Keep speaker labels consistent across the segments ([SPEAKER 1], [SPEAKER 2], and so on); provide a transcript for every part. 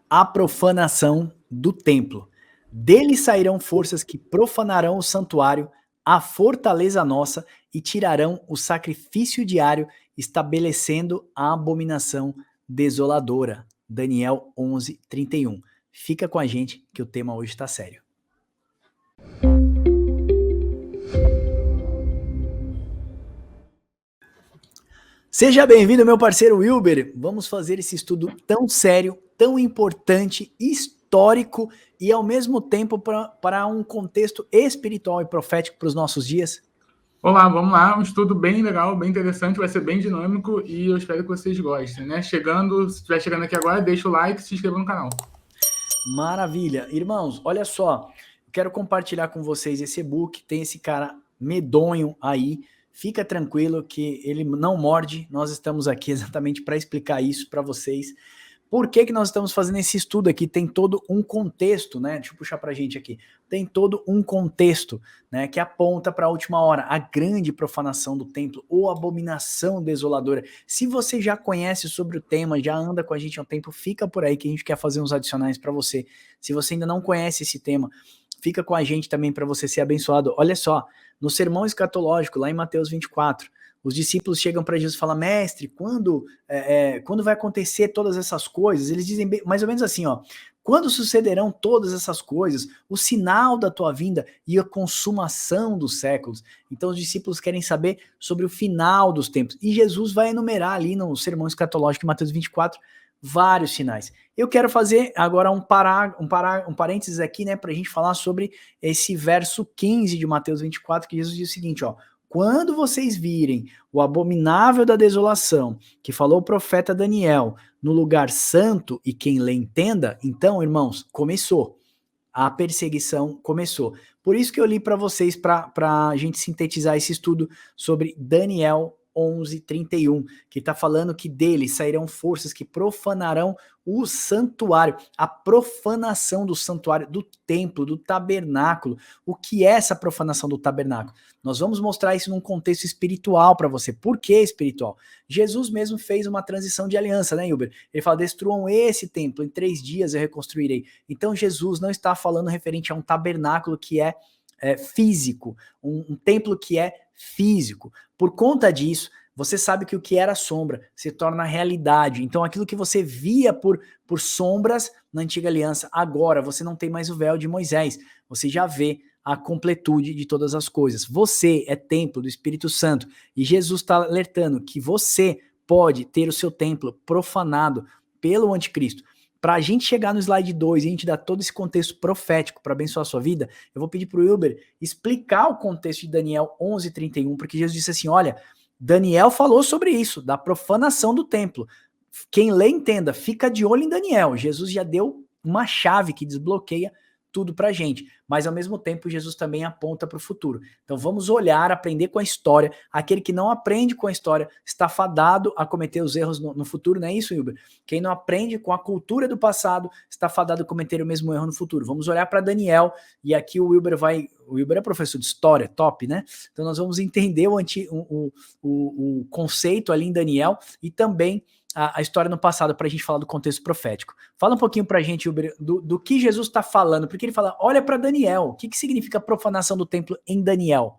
[SPEAKER 1] A profanação do templo. Dele sairão forças que profanarão o santuário, a fortaleza nossa, e tirarão o sacrifício diário, estabelecendo a abominação desoladora. Daniel 11:31. Fica com a gente que o tema hoje está sério. Seja bem-vindo, meu parceiro Wilber. Vamos fazer esse estudo tão sério, tão importante, histórico e, ao mesmo tempo, para um contexto espiritual e profético para os nossos dias.
[SPEAKER 2] Olá, vamos lá. Um estudo bem legal, bem interessante, vai ser bem dinâmico e eu espero que vocês gostem, né? Se estiver chegando aqui agora, deixa o like e se inscreva no canal.
[SPEAKER 1] Maravilha. Irmãos, olha só, eu quero compartilhar com vocês esse e-book, tem esse cara medonho aí, fica tranquilo que ele não morde, nós estamos aqui exatamente para explicar isso para vocês. Por que nós estamos fazendo esse estudo aqui? Tem todo um contexto, né? Deixa eu puxar para a gente aqui. Tem todo um contexto, né, que aponta para a última hora, a grande profanação do templo, ou abominação desoladora. Se você já conhece sobre o tema, já anda com a gente há um tempo, fica por aí que a gente quer fazer uns adicionais para você. Se você ainda não conhece esse tema, fica com a gente também para você ser abençoado. Olha só, no sermão escatológico, lá em Mateus 24, os discípulos chegam para Jesus e falam: mestre, quando vai acontecer todas essas coisas? Eles dizem mais ou menos assim, ó: quando sucederão todas essas coisas, o sinal da tua vinda e a consumação dos séculos? Então os discípulos querem saber sobre o final dos tempos. E Jesus vai enumerar ali no sermão escatológico em Mateus 24 vários sinais. Eu quero fazer agora um parênteses aqui, né, para a gente falar sobre esse verso 15 de Mateus 24, que Jesus diz o seguinte, ó: quando vocês virem o abominável da desolação, que falou o profeta Daniel, no lugar santo, e quem lê entenda, então, irmãos, começou. A perseguição começou. Por isso que eu li para vocês, para a gente sintetizar esse estudo sobre Daniel 11:31, que está falando que dele sairão forças que profanarão o santuário, a profanação do santuário, do templo, do tabernáculo. O que é essa profanação do tabernáculo? Nós vamos mostrar isso num contexto espiritual para você. Por que espiritual? Jesus mesmo fez uma transição de aliança, né, Hilber? Ele fala: destruam esse templo, em 3 dias eu reconstruirei. Então Jesus não está falando referente a um tabernáculo que é físico, um templo que é físico. Por conta disso, você sabe que o que era sombra se torna realidade. Então aquilo que você via por sombras na antiga aliança, agora você não tem mais o véu de Moisés, você já vê a completude de todas as coisas. Você é templo do Espírito Santo e Jesus está alertando que você pode ter o seu templo profanado pelo anticristo. Para a gente chegar no slide 2 e a gente dar todo esse contexto profético para abençoar a sua vida, eu vou pedir para o Wilber explicar o contexto de Daniel 11:31, porque Jesus disse assim: olha, Daniel falou sobre isso, da profanação do templo. Quem lê entenda, fica de olho em Daniel. Jesus já deu uma chave que desbloqueia tudo pra gente, mas ao mesmo tempo Jesus também aponta para o futuro. Então vamos olhar, aprender com a história. Aquele que não aprende com a história está fadado a cometer os erros no futuro, não é isso, Wilber? Quem não aprende com a cultura do passado está fadado a cometer o mesmo erro no futuro. Vamos olhar para Daniel, e aqui o Wilber é professor de história, top, né? Então nós vamos entender o conceito ali em Daniel e também a história no passado, para a gente falar do contexto profético. Fala um pouquinho para a gente, Uber, do que Jesus está falando, porque ele fala: olha para Daniel. O que significa profanação do templo em Daniel?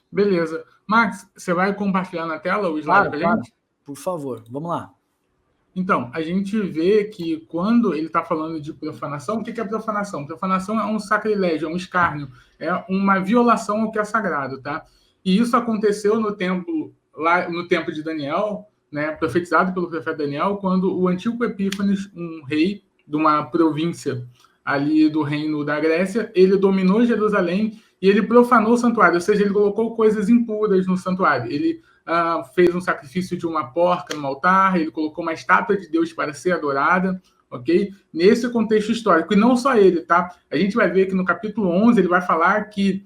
[SPEAKER 2] Beleza. Max, você vai compartilhar na tela o slide para a gente?
[SPEAKER 1] Por favor, vamos lá.
[SPEAKER 2] Então, a gente vê que quando ele está falando de profanação, o que é profanação? Profanação é um sacrilégio, é um escárnio, é uma violação ao que é sagrado, tá? E isso aconteceu no templo, lá no tempo de Daniel, né, profetizado pelo profeta Daniel, quando o Antíoco Epífanes, um rei de uma província ali do reino da Grécia, ele dominou Jerusalém e ele profanou o santuário, ou seja, ele colocou coisas impuras no santuário. Ele fez um sacrifício de uma porca no altar, ele colocou uma estátua de Deus para ser adorada, ok? Nesse contexto histórico, e não só ele, tá? A gente vai ver que no capítulo 11 ele vai falar que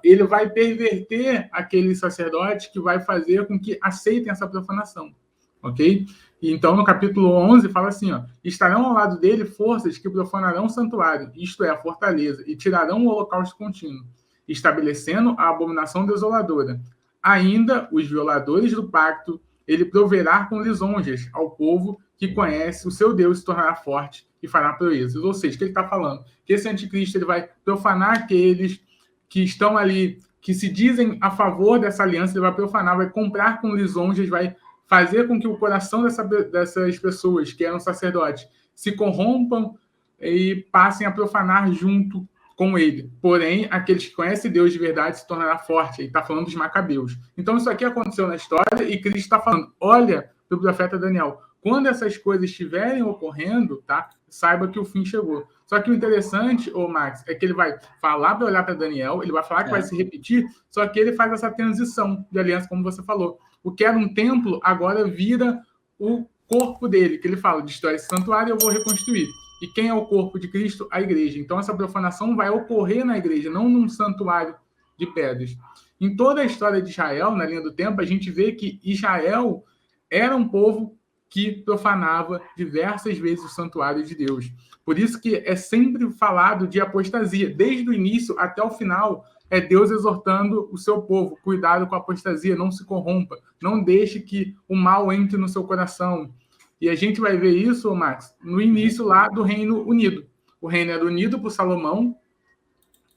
[SPEAKER 2] ele vai perverter aquele sacerdote que vai fazer com que aceitem essa profanação, ok? Então, no capítulo 11, fala assim, ó: estarão ao lado dele forças que profanarão o santuário, isto é, a fortaleza, e tirarão o holocausto contínuo, estabelecendo a abominação desoladora. Ainda os violadores do pacto, ele proverá com lisonjas ao povo que conhece o seu Deus se tornará forte e fará proezas. Ou seja, o que ele está falando? Que esse anticristo ele vai profanar aqueles que estão ali, que se dizem a favor dessa aliança, ele vai profanar, vai comprar com lisonjas, vai fazer com que o coração dessas pessoas que eram sacerdotes se corrompam e passem a profanar junto com ele. Porém, aqueles que conhecem Deus de verdade se tornará forte. Ele está falando dos macabeus. Então, isso aqui aconteceu na história e Cristo está falando, olha para o profeta Daniel, quando essas coisas estiverem ocorrendo, tá? Saiba que o fim chegou. Só que o interessante, Max, é que ele vai falar para olhar para Daniel, ele vai falar que vai se repetir, só que ele faz essa transição de aliança, como você falou. O que era um templo, agora vira o corpo dele, que ele fala, destrói esse santuário, eu vou reconstruir. E quem é o corpo de Cristo? A igreja. Então, essa profanação vai ocorrer na igreja, não num santuário de pedras. Em toda a história de Israel, na linha do tempo, a gente vê que Israel era um povo que profanava diversas vezes o santuário de Deus. Por isso que é sempre falado de apostasia. Desde o início até o final, é Deus exortando o seu povo. Cuidado com a apostasia, não se corrompa. Não deixe que o mal entre no seu coração. E a gente vai ver isso, Max, no início lá do Reino Unido. O reino era unido por Salomão.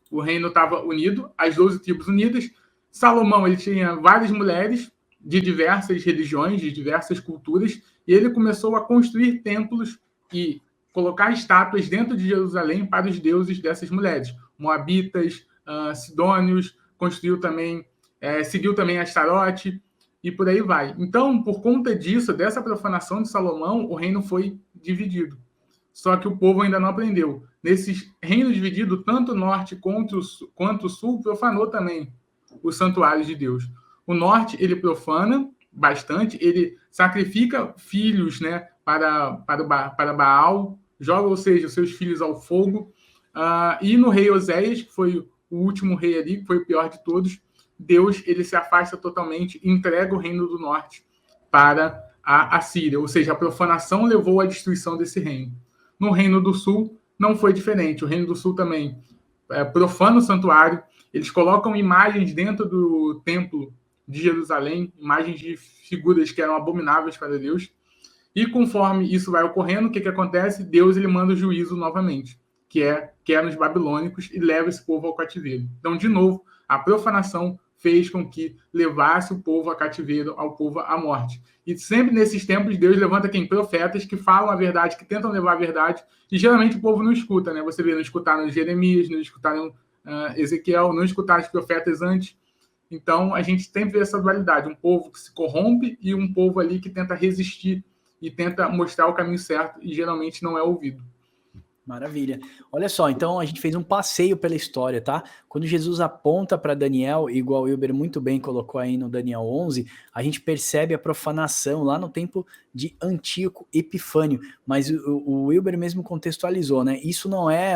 [SPEAKER 2] O reino estava unido, as 12 tribos unidas. Salomão ele tinha várias mulheres de diversas religiões, de diversas culturas, e ele começou a construir templos e colocar estátuas dentro de Jerusalém para os deuses dessas mulheres. Moabitas, sidônios, construiu também, seguiu também Astarote, e por aí vai. Então, por conta disso, dessa profanação de Salomão, o reino foi dividido. Só que o povo ainda não aprendeu. Nesse reino dividido, tanto o norte quanto o sul profanou também os santuários de Deus. O norte, ele profana bastante, ele sacrifica filhos, né, para Baal, joga, ou seja, os seus filhos ao fogo. E no rei Oséias, que foi o último rei ali, que foi o pior de todos, Deus ele se afasta totalmente e entrega o reino do norte para a Síria. Ou seja, a profanação levou à destruição desse reino. No reino do sul, não foi diferente. O reino do sul também profana o santuário. Eles colocam imagens dentro do templo de Jerusalém, imagens de figuras que eram abomináveis para Deus. E conforme isso vai ocorrendo, o que acontece? Deus ele manda o juízo novamente, que é nos babilônicos, e leva esse povo ao cativeiro. Então, de novo, a profanação fez com que levasse o povo a cativeiro, ao povo à morte. E sempre nesses tempos, Deus levanta quem? Profetas que falam a verdade, que tentam levar a verdade, e geralmente o povo não escuta, né? Você vê, não escutaram Jeremias, não escutaram Ezequiel, não escutaram os profetas antes. Então, a gente sempre vê essa dualidade, um povo que se corrompe e um povo ali que tenta resistir e tenta mostrar o caminho certo e geralmente não é ouvido.
[SPEAKER 1] Maravilha. Olha só, então a gente fez um passeio pela história, tá? Quando Jesus aponta para Daniel, igual o Wilber muito bem colocou aí no Daniel 11, a gente percebe a profanação lá no tempo de Antíoco Epifânio, mas o Wilber mesmo contextualizou, né? Isso não é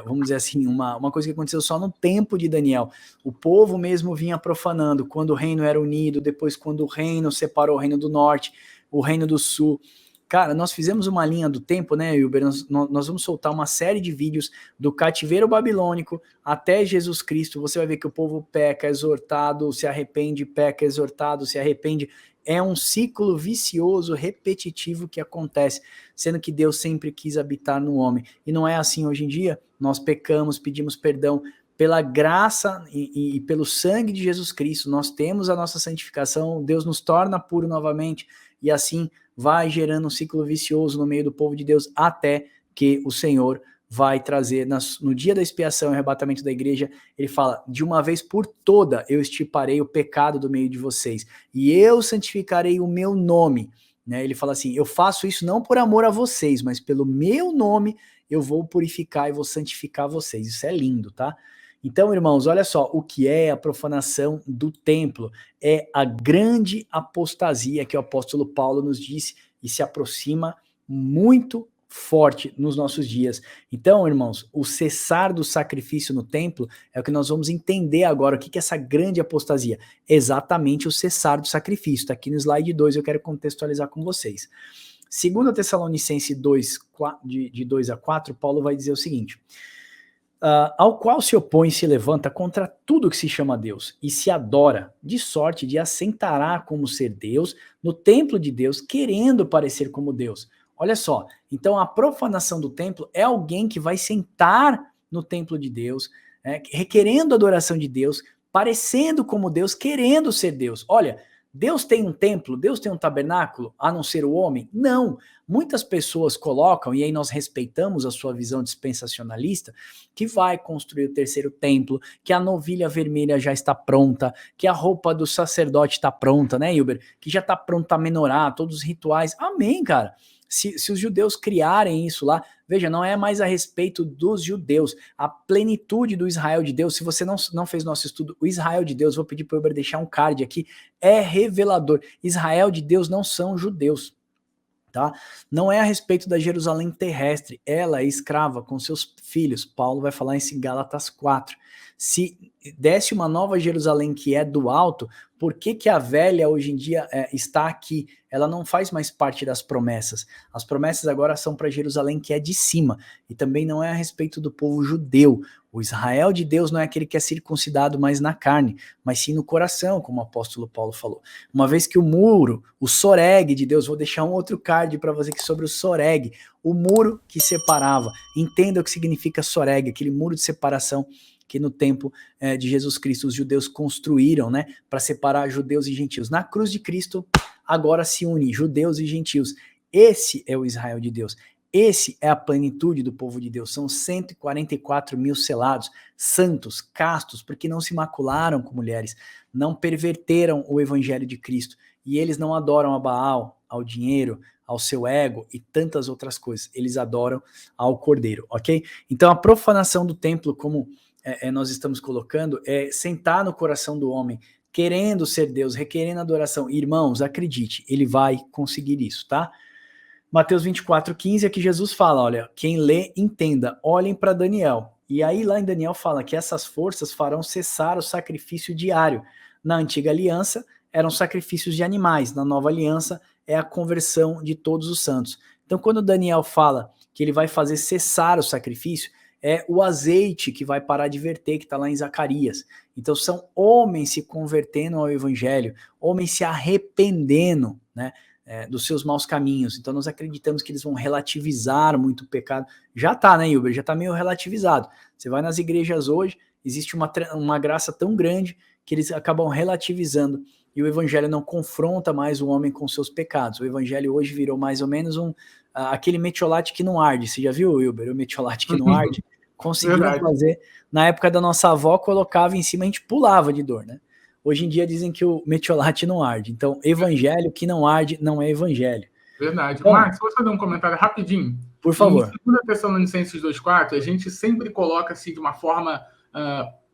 [SPEAKER 1] vamos dizer assim, uma coisa que aconteceu só no tempo de Daniel. O povo mesmo vinha profanando, quando o reino era unido, depois quando o reino separou o reino do norte, o reino do sul. Cara, nós fizemos uma linha do tempo, né, Wilber? Nós vamos soltar uma série de vídeos do cativeiro babilônico até Jesus Cristo. Você vai ver que o povo peca, exortado, se arrepende, peca, exortado, se arrepende. É um ciclo vicioso, repetitivo que acontece, sendo que Deus sempre quis habitar no homem. E não é assim hoje em dia. Nós pecamos, pedimos perdão. Pela graça e pelo sangue de Jesus Cristo, nós temos a nossa santificação, Deus nos torna puro novamente, e assim vai gerando um ciclo vicioso no meio do povo de Deus, até que o Senhor vai trazer, no dia da expiação e arrebatamento da igreja, ele fala, de uma vez por toda eu extirparei o pecado do meio de vocês, e eu santificarei o meu nome, né? Ele fala assim, eu faço isso não por amor a vocês, mas pelo meu nome eu vou purificar e vou santificar vocês. Isso é lindo, tá? Então, irmãos, olha só, o que é a profanação do templo? É a grande apostasia que o apóstolo Paulo nos disse e se aproxima muito forte nos nossos dias. Então, irmãos, o cessar do sacrifício no templo é o que nós vamos entender agora. O que é essa grande apostasia? Exatamente o cessar do sacrifício. Está aqui no slide 2, eu quero contextualizar com vocês. Segundo Tessalonicenses 2, de 2 a 4, Paulo vai dizer o seguinte: ao qual se opõe e se levanta contra tudo que se chama Deus, e se adora, de sorte de assentará como ser Deus, no templo de Deus, querendo parecer como Deus. Olha só, então a profanação do templo é alguém que vai sentar no templo de Deus, requerendo adoração de Deus, parecendo como Deus, querendo ser Deus. Olha, Deus tem um templo, Deus tem um tabernáculo, a não ser o homem? Não. Muitas pessoas colocam, e aí nós respeitamos a sua visão dispensacionalista, que vai construir o terceiro templo, que a novilha vermelha já está pronta, que a roupa do sacerdote está pronta, né, Hilber? Que já está pronta a menorar, todos os rituais. Amém, cara. Se os judeus criarem isso lá, veja, não é mais a respeito dos judeus, a plenitude do Israel de Deus. Se você não fez nosso estudo, o Israel de Deus, vou pedir para o Uber deixar um card aqui, é revelador. Israel de Deus não são judeus, tá? Não é a respeito da Jerusalém terrestre, ela é escrava com seus filhos. Paulo vai falar isso em Gálatas 4. Se desce uma nova Jerusalém que é do alto, por que a velha hoje em dia está aqui? Ela não faz mais parte das promessas. As promessas agora são para Jerusalém que é de cima, e também não é a respeito do povo judeu. O Israel de Deus não é aquele que é circuncidado mais na carne, mas sim no coração, como o apóstolo Paulo falou. Uma vez que o muro, o soreg de Deus, vou deixar um outro card para você aqui sobre o soreg, o muro que separava. Entenda o que significa soreg, aquele muro de separação que no tempo de Jesus Cristo os judeus construíram, né, para separar judeus e gentios. Na cruz de Cristo, agora se une judeus e gentios. Esse é o Israel de Deus. Esse é a plenitude do povo de Deus. São 144 mil selados, santos, castos, porque não se macularam com mulheres, não perverteram o evangelho de Cristo. E eles não adoram a Baal, ao dinheiro, ao seu ego e tantas outras coisas. Eles adoram ao Cordeiro, ok? Então a profanação do templo, como nós estamos colocando, é sentar no coração do homem, querendo ser Deus, requerendo adoração. Irmãos, acredite, ele vai conseguir isso, tá? Mateus 24:15 é que Jesus fala, olha, quem lê, entenda, olhem para Daniel. E aí lá em Daniel fala que essas forças farão cessar o sacrifício diário. Na antiga aliança eram sacrifícios de animais, na nova aliança é a conversão de todos os santos. Então quando Daniel fala que ele vai fazer cessar o sacrifício, é o azeite que vai parar de verter, que está lá em Zacarias. Então são homens se convertendo ao evangelho, homens se arrependendo, né, dos seus maus caminhos. Então nós acreditamos que eles vão relativizar muito o pecado. Já está, né, Hilber? Já está meio relativizado. Você vai nas igrejas hoje, existe uma graça tão grande que eles acabam relativizando, e o evangelho não confronta mais o homem com seus pecados. O evangelho hoje virou mais ou menos aquele metiolate que não arde. Você já viu, Wilber, o metiolate que não arde? Conseguiram fazer. Na época da nossa avó, colocava em cima, a gente pulava de dor, né? Hoje em dia dizem que o metiolate não arde. Então, evangelho que não arde não é evangelho.
[SPEAKER 2] Verdade. Então, Marcos, posso fazer um comentário rapidinho?
[SPEAKER 1] Por favor.
[SPEAKER 2] Em 2 Tessalonicenses 2,4, a gente sempre coloca assim de uma forma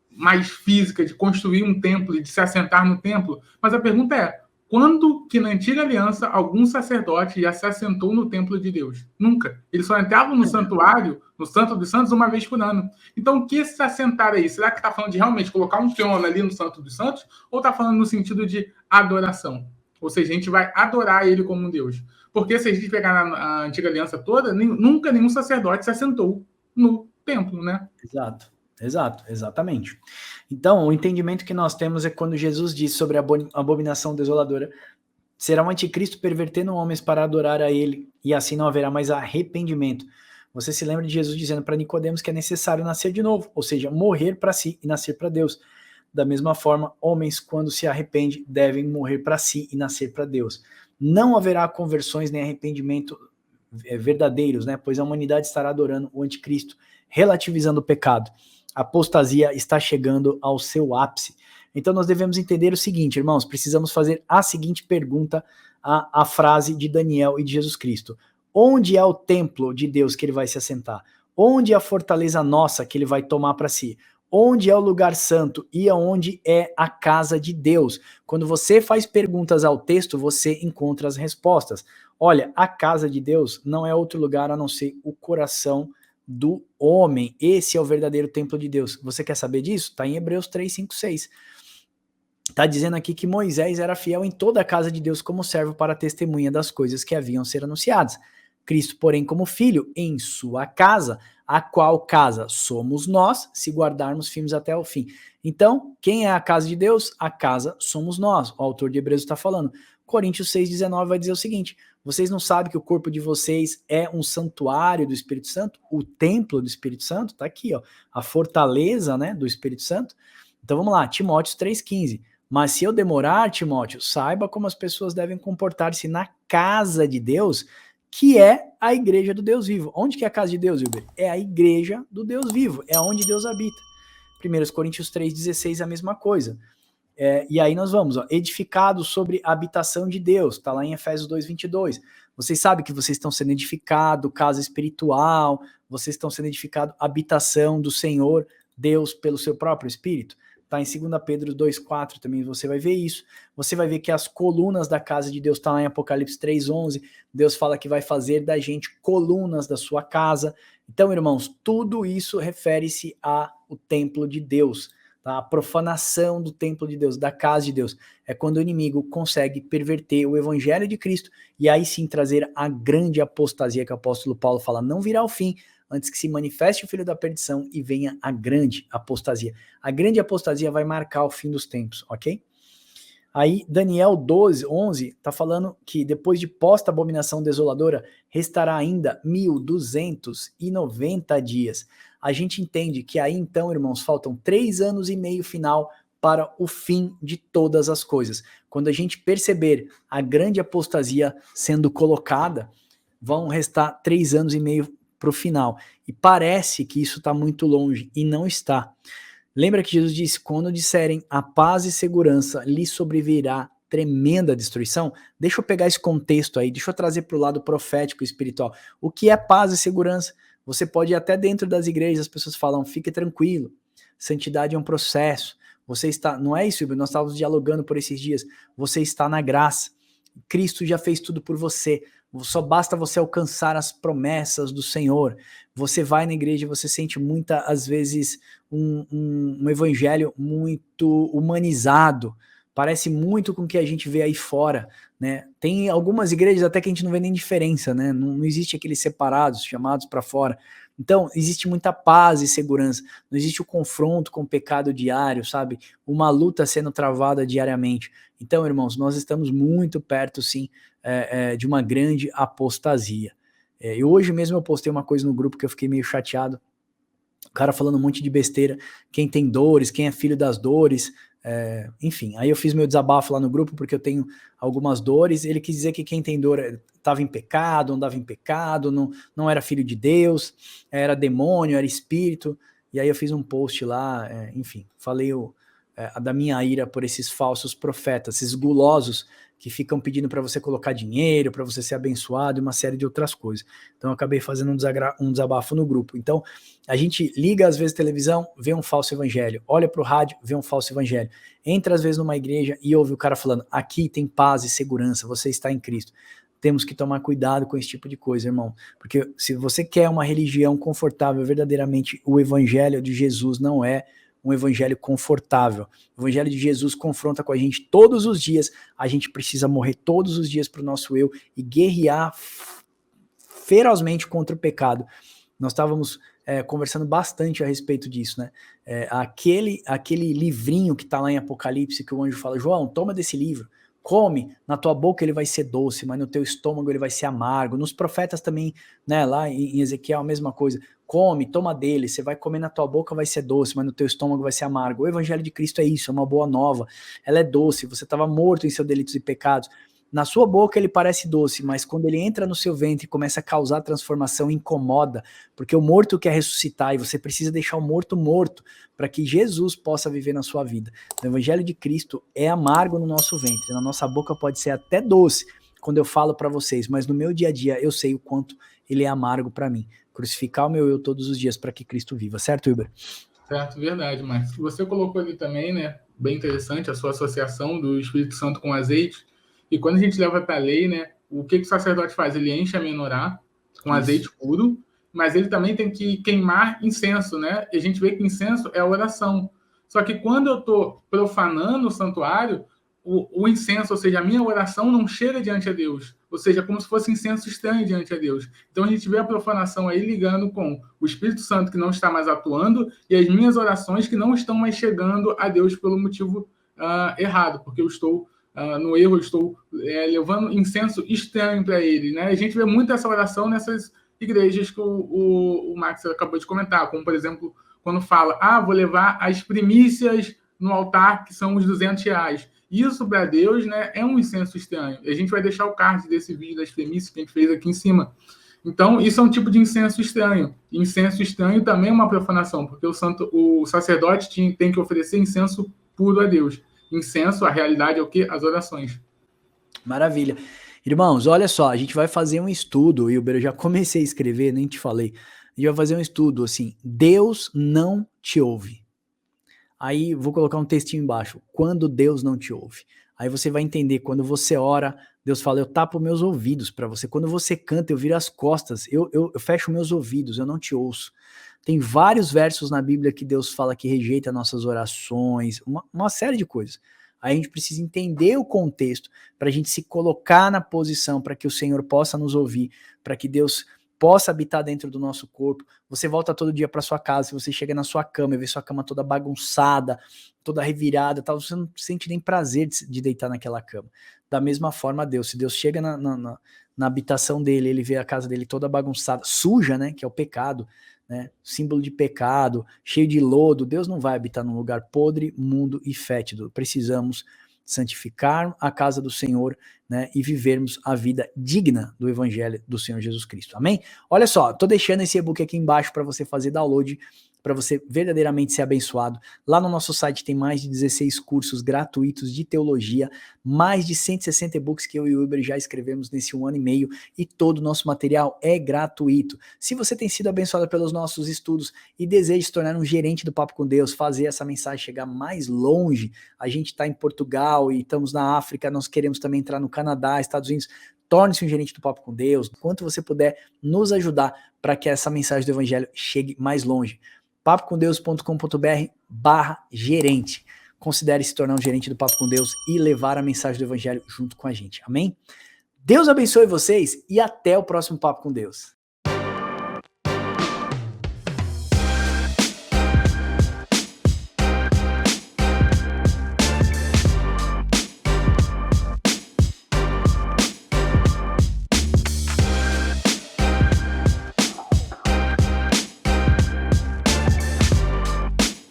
[SPEAKER 2] mais física, de construir um templo e de se assentar no templo. Mas a pergunta é, quando que na antiga aliança algum sacerdote já se assentou no templo de Deus? Nunca. Eles só entravam no santuário, no Santo dos Santos, uma vez por ano. Então, o que se assentar aí? Será que está falando de realmente colocar um trono ali no Santo dos Santos? Ou está falando no sentido de adoração? Ou seja, a gente vai adorar ele como um Deus. Porque se a gente pegar na antiga aliança toda, nunca nenhum sacerdote se assentou no templo, né?
[SPEAKER 1] Exato, exatamente. Então, o entendimento que nós temos é quando Jesus diz sobre a abominação desoladora, será um anticristo pervertendo homens para adorar a ele, e assim não haverá mais arrependimento. Você se lembra de Jesus dizendo para Nicodemos que é necessário nascer de novo, ou seja, morrer para si e nascer para Deus. Da mesma forma, homens, quando se arrependem, devem morrer para si e nascer para Deus. Não haverá conversões nem arrependimento verdadeiros, né? Pois a humanidade estará adorando o anticristo, relativizando o pecado. A apostasia está chegando ao seu ápice. Então nós devemos entender o seguinte, irmãos, precisamos fazer a seguinte pergunta à frase de Daniel e de Jesus Cristo. Onde é o templo de Deus que ele vai se assentar? Onde é a fortaleza nossa que ele vai tomar para si? Onde é o lugar santo e aonde é a casa de Deus? Quando você faz perguntas ao texto, você encontra as respostas. Olha, a casa de Deus não é outro lugar a não ser o coração do homem. Esse é o verdadeiro templo de Deus. Você quer saber disso? Está em Hebreus 3, 5, 6. Está dizendo aqui que Moisés era fiel em toda a casa de Deus como servo para a testemunha das coisas que haviam ser anunciadas. Cristo, porém, como filho, em sua casa, a qual casa somos nós, se guardarmos firmes até o fim. Então, quem é a casa de Deus? A casa somos nós. O autor de Hebreus está falando. Coríntios 6,19 vai dizer o seguinte: vocês não sabem que o corpo de vocês é um santuário do Espírito Santo? O templo do Espírito Santo? Tá aqui, ó, a fortaleza, né, do Espírito Santo. Então vamos lá, Timóteo 3,15. Mas se eu demorar, Timóteo, saiba como as pessoas devem comportar-se na casa de Deus, que é a igreja do Deus vivo. Onde que é a casa de Deus, Wilber? É a igreja do Deus vivo, é onde Deus habita. 1 Coríntios 3,16 é a mesma coisa. E aí nós vamos, ó, edificados sobre a habitação de Deus, está lá em Efésios 2,22. Vocês sabem que vocês estão sendo edificados, casa espiritual, vocês estão sendo edificados, habitação do Senhor, Deus, pelo seu próprio Espírito. Tá em 2 Pedro 2,4 também você vai ver isso. Você vai ver que as colunas da casa de Deus, está lá em Apocalipse 3,11. Deus fala que vai fazer da gente colunas da sua casa. Então, irmãos, tudo isso refere-se ao templo de Deus. Tá? A profanação do templo de Deus, da casa de Deus, é quando o inimigo consegue perverter o evangelho de Cristo e aí sim trazer a grande apostasia que o apóstolo Paulo fala, não virá ao fim, antes que se manifeste o filho da perdição e venha a grande apostasia. A grande apostasia vai marcar o fim dos tempos, ok? Aí Daniel 12:11 está falando que depois de posta abominação desoladora, restará ainda 1290 dias. A gente entende que aí então, irmãos, faltam 3 anos e meio final para o fim de todas as coisas. Quando a gente perceber a grande apostasia sendo colocada, vão restar 3 anos e meio para o final. E parece que isso está muito longe, e não está. Lembra que Jesus disse, quando disserem a paz e segurança, lhe sobrevirá tremenda destruição? Deixa eu pegar esse contexto aí, deixa eu trazer para o lado profético e espiritual. O que é paz e segurança? Você pode ir até dentro das igrejas, as pessoas falam, fique tranquilo, santidade é um processo. Você está, não é isso, nós estávamos dialogando por esses dias, você está na graça. Cristo já fez tudo por você. Só basta você alcançar as promessas do Senhor. Você vai na igreja e você sente muitas, às vezes, um evangelho muito humanizado. Parece muito com o que a gente vê aí fora, né? Tem algumas igrejas até que a gente não vê nem diferença, né? Não existe aqueles separados, chamados para fora. Então, existe muita paz e segurança. Não existe o confronto com o pecado diário, sabe? Uma luta sendo travada diariamente. Então, irmãos, nós estamos muito perto, sim, de uma grande apostasia. E hoje mesmo eu postei uma coisa no grupo que eu fiquei meio chateado. O cara falando um monte de besteira. Quem tem dores, quem é filho das dores. Enfim, aí eu fiz meu desabafo lá no grupo porque eu tenho algumas dores. Ele quis dizer que quem tem dor estava em pecado, andava em pecado, não era filho de Deus, era demônio, era espírito. E aí eu fiz um post lá, enfim, falei da minha ira por esses falsos profetas, esses gulosos que ficam pedindo para você colocar dinheiro, para você ser abençoado e uma série de outras coisas. Então eu acabei fazendo um desabafo no grupo. Então a gente liga às vezes televisão, vê um falso evangelho, olha para o rádio, vê um falso evangelho, entra às vezes numa igreja e ouve o cara falando, aqui tem paz e segurança, você está em Cristo. Temos que tomar cuidado com esse tipo de coisa, irmão, porque se você quer uma religião confortável, verdadeiramente o evangelho de Jesus não é um evangelho confortável. O evangelho de Jesus confronta com a gente todos os dias. A gente precisa morrer todos os dias para o nosso eu e guerrear ferozmente contra o pecado. Nós estávamos conversando bastante a respeito disso, né? Aquele livrinho que está lá em Apocalipse, que o anjo fala, João, toma desse livro, come, na tua boca ele vai ser doce, mas no teu estômago ele vai ser amargo. Nos profetas também, né, lá em Ezequiel a mesma coisa, come, toma dele, você vai comer na tua boca vai ser doce, mas no teu estômago vai ser amargo. O evangelho de Cristo é isso, é uma boa nova, ela é doce, você estava morto em seus delitos e pecados, na sua boca ele parece doce, mas quando ele entra no seu ventre e começa a causar transformação, incomoda, porque o morto quer ressuscitar e você precisa deixar o morto morto para que Jesus possa viver na sua vida. O evangelho de Cristo é amargo no nosso ventre, na nossa boca pode ser até doce quando eu falo para vocês, mas no meu dia a dia eu sei o quanto ele é amargo para mim. Crucificar o meu eu todos os dias para que Cristo viva, certo, Wilber?
[SPEAKER 2] Certo, verdade, Marcos. Você colocou ali também, né, bem interessante, a sua associação do Espírito Santo com azeite. E quando a gente leva para a lei, né, o que o sacerdote faz? Ele enche a menorá com azeite puro, mas ele também tem que queimar incenso, né? E a gente vê que incenso é a oração. Só que quando eu estou profanando o santuário, o incenso, ou seja, a minha oração não chega diante a Deus, ou seja, como se fosse incenso estranho diante a Deus. Então a gente vê a profanação aí ligando com o Espírito Santo que não está mais atuando e as minhas orações que não estão mais chegando a Deus pelo motivo errado, porque eu estou no erro, eu estou levando incenso estranho para ele, né? A gente vê muito essa oração nessas igrejas que o Max acabou de comentar, como, por exemplo, quando fala, vou levar as primícias no altar, que são os R$200. Isso, para Deus, né, é um incenso estranho. A gente vai deixar o card desse vídeo das primícias que a gente fez aqui em cima. Então, isso é um tipo de incenso estranho. Incenso estranho também é uma profanação, porque o sacerdote tem que oferecer incenso puro a Deus. Incenso, a realidade é o quê? As orações.
[SPEAKER 1] Maravilha. Irmãos, olha só, a gente vai fazer um estudo, Wilber, eu já comecei a escrever, nem te falei. A gente vai fazer um estudo assim, Deus não te ouve. Aí vou colocar um textinho embaixo, quando Deus não te ouve. Aí você vai entender, quando você ora, Deus fala, eu tapo meus ouvidos para você. Quando você canta, eu viro as costas, eu fecho meus ouvidos, eu não te ouço. Tem vários versos na Bíblia que Deus fala que rejeita nossas orações, uma série de coisas. Aí a gente precisa entender o contexto para a gente se colocar na posição para que o Senhor possa nos ouvir, para que Deus possa habitar dentro do nosso corpo. Você volta todo dia para sua casa, se você chega na sua cama e vê sua cama toda bagunçada, toda revirada, tal, você não sente nem prazer de deitar naquela cama. Da mesma forma, Deus, se Deus chega na habitação dele, ele vê a casa dele toda bagunçada, suja, né, que é o pecado, né, símbolo de pecado, cheio de lodo, Deus não vai habitar num lugar podre, imundo e fétido. Precisamos santificar a casa do Senhor, né, e vivermos a vida digna do Evangelho do Senhor Jesus Cristo. Amém? Olha só, tô deixando esse e-book aqui embaixo para você fazer download, para você verdadeiramente ser abençoado. Lá no nosso site tem mais de 16 cursos gratuitos de teologia, mais de 160 e-books que eu e o Wilber já escrevemos nesse 1 ano e meio, e todo o nosso material é gratuito. Se você tem sido abençoado pelos nossos estudos e deseja se tornar um gerente do Papo com Deus, fazer essa mensagem chegar mais longe, a gente está em Portugal e estamos na África, nós queremos também entrar no Canadá, Estados Unidos, torne-se um gerente do Papo com Deus, quanto você puder nos ajudar para que essa mensagem do Evangelho chegue mais longe. papocomdeus.com.br/gerente. Considere se tornar um gerente do Papo com Deus e levar a mensagem do Evangelho junto com a gente. Amém? Deus abençoe vocês e até o próximo Papo com Deus.